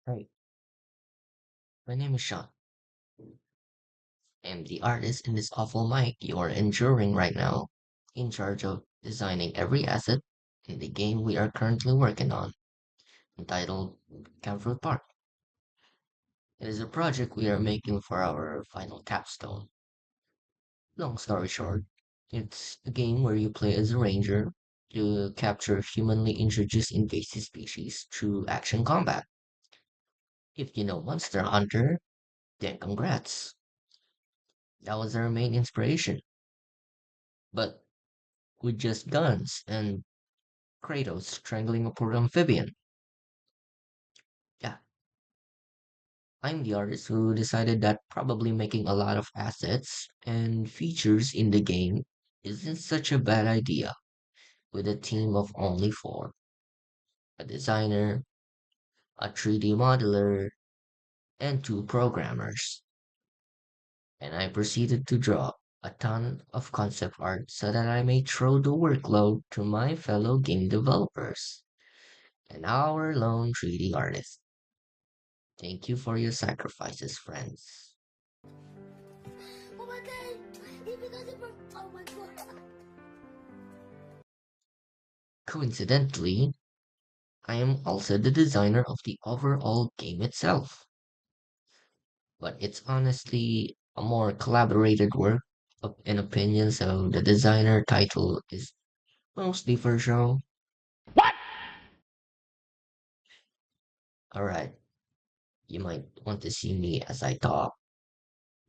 Hey, my name is Sean. I'm the artist in this awful mic you are enduring right now, in charge of designing every asset in the game we are currently working on, entitled Campfruit Park. It is a project we are making for our final capstone. Long story short, it's a game where you play as a ranger to capture humanly introduced invasive species through action combat. If you know Monster Hunter, then congrats. That was our main inspiration. But with just guns and Kratos strangling a poor amphibian. Yeah, I'm the artist who decided that probably making a lot of assets and features in the game isn't such a bad idea with a team of only four: a designer, a 3D modeler, and two programmers. And I proceeded to draw a ton of concept art so that I may throw the workload to my fellow game developers, an hour lone 3D artist. Thank you for your sacrifices, friends. Oh my god! Oh my god! Coincidentally, I am also the designer of the overall game itself, but it's honestly a more collaborated work of an opinion, so the designer title is mostly for show. Alright, you might want to see me as I talk.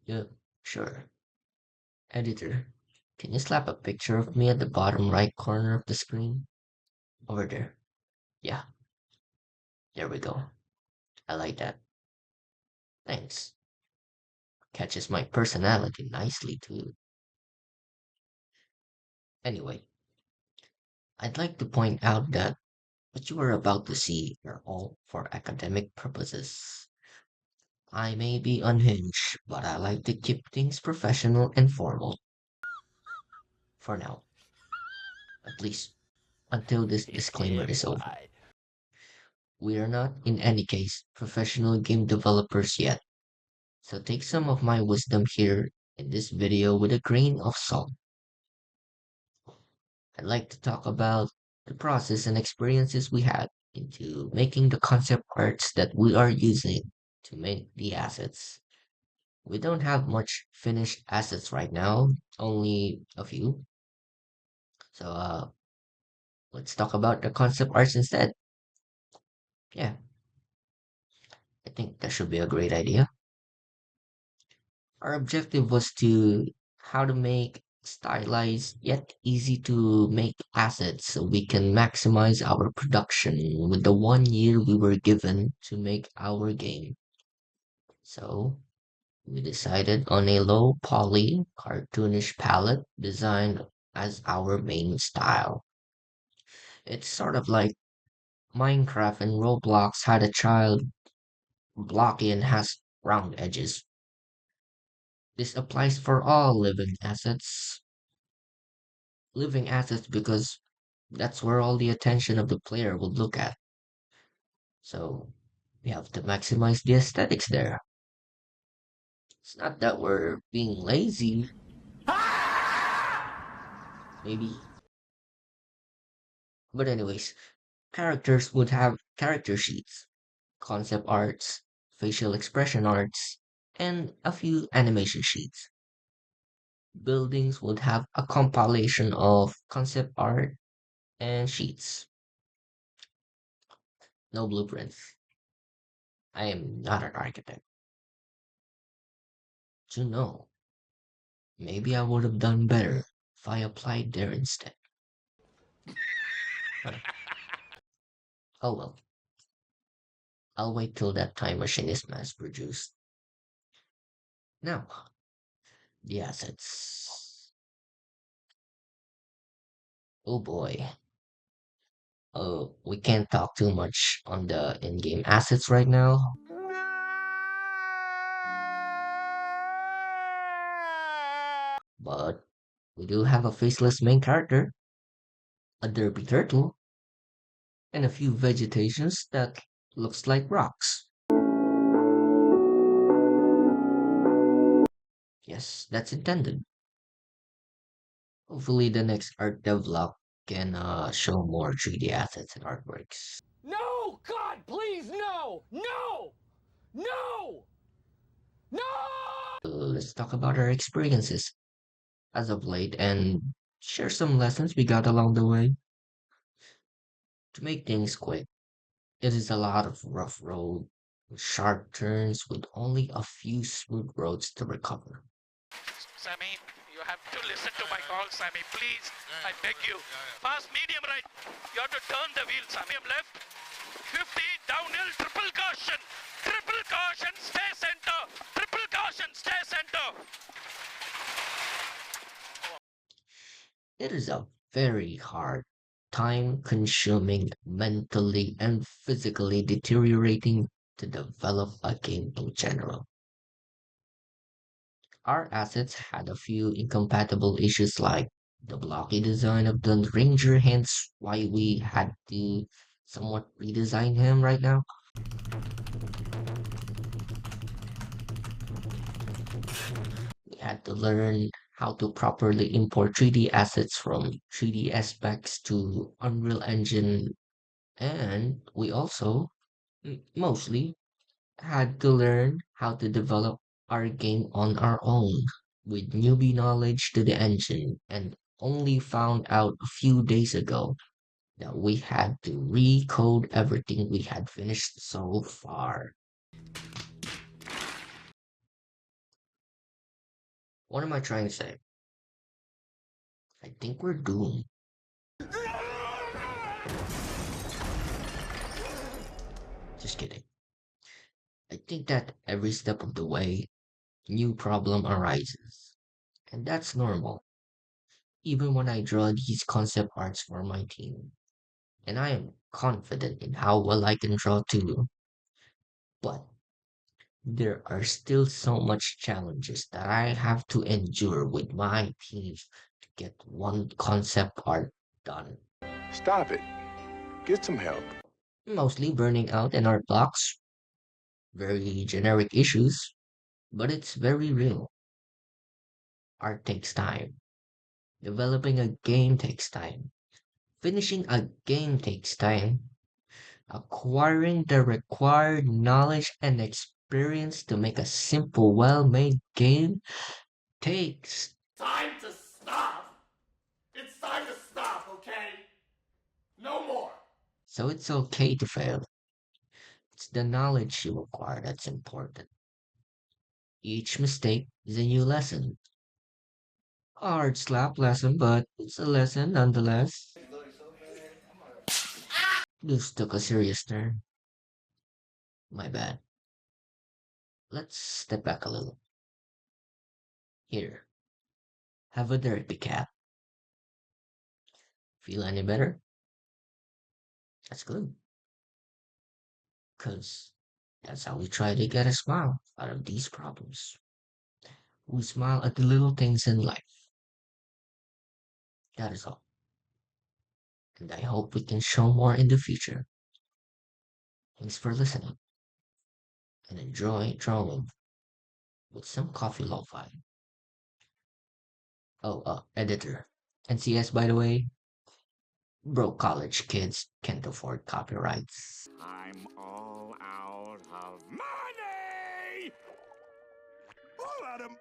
Yeah, sure. Editor, can you slap a picture of me at the bottom right corner of the screen? Over there. Yeah, there we go. I like that. Thanks. Catches my personality nicely too. Anyway, I'd like to point out that what you are about to see are all for academic purposes. I may be unhinged, but I like to keep things professional and formal. For now, at least until this disclaimer Yeah, is over. boy. We are not, in any case, professional game developers yet, so take some of my wisdom here in this video with a grain of salt. I'd like to talk about the process and experiences we had into making the concept arts that we are using to make the assets. We don't have much finished assets right now, only a few. So let's talk about the concept arts instead. Yeah, I think that should be a great idea. Our objective was to how to make stylized yet easy to make assets so we can maximize our production with the 1 year we were given to make our game. So we decided on a low poly cartoonish palette design as our main style. It's sort of like Minecraft and Roblox had a child blocky and has round edges. This applies for all living assets because that's where all the attention of the player will look at. So we have to maximize the aesthetics there. It's not that we're being lazy, maybe. But anyways, characters would have character sheets, concept arts, facial expression arts, and a few animation sheets. Buildings would have a compilation of concept art and sheets. No blueprints. I am not an architect. To know, maybe I would have done better if I applied there instead. Huh. Oh well, I'll wait till that time machine is mass produced. Now, the assets. Oh boy. Oh, we can't talk too much on the in-game assets right now, but we do have a faceless main character, a derpy turtle, and a few vegetations that looks like rocks. Yes, that's intended. Hopefully, the next art devlog can show more 3D assets and artworks. No! God, please, no! No! No! No! Let's talk about our experiences as of late and share some lessons we got along the way. To make things quick, it is a lot of rough road, sharp turns with only a few smooth roads to recover. Sammy, you have to listen to my call, Sammy. Please, I beg you. Fast, medium right. You have to turn the wheel, Sammy. Medium left. 50, downhill, triple caution. Triple caution, stay center. Triple caution, stay center. It is a very hard, time consuming, mentally and physically deteriorating to develop a game in general. Our assets had a few incompatible issues like the blocky design of the ranger, hence why we had to somewhat redesign him right now. We had to learn how to properly import 3D assets from 3D specs to Unreal Engine, and we also mostly had to learn how to develop our game on our own with newbie knowledge to the engine, and only found out a few days ago that we had to recode everything we had finished so far. What am I trying to say? I think we're doomed. Just kidding. I think that every step of the way, new problem arises. And that's normal. Even when I draw these concept arts for my team. And I am confident in how well I can draw too. But there are still so much challenges that I have to endure with my team to get one concept art done. Stop it. Get some help. Mostly burning out and art blocks, very generic issues, but it's very real. Art takes time. Developing a game takes time. Finishing a game takes time. Acquiring the required knowledge and experience to make a simple, well made game takes. Time to stop. It's time to stop, okay? No more. So it's okay to fail. It's the knowledge you acquire that's important. Each mistake is a new lesson. A hard slap lesson, but it's a lesson nonetheless. This took a serious turn. My bad. Let's step back a little. Here, have a therapy cat. Feel any better? That's good. Because that's how we try to get a smile out of these problems. We smile at the little things in life. That is all. And I hope we can show more in the future. Thanks for listening and enjoy drawing with some coffee lo-fi. Oh, editor. NCS, by the way, broke college kids can't afford copyrights. I'm all out of money! All out of...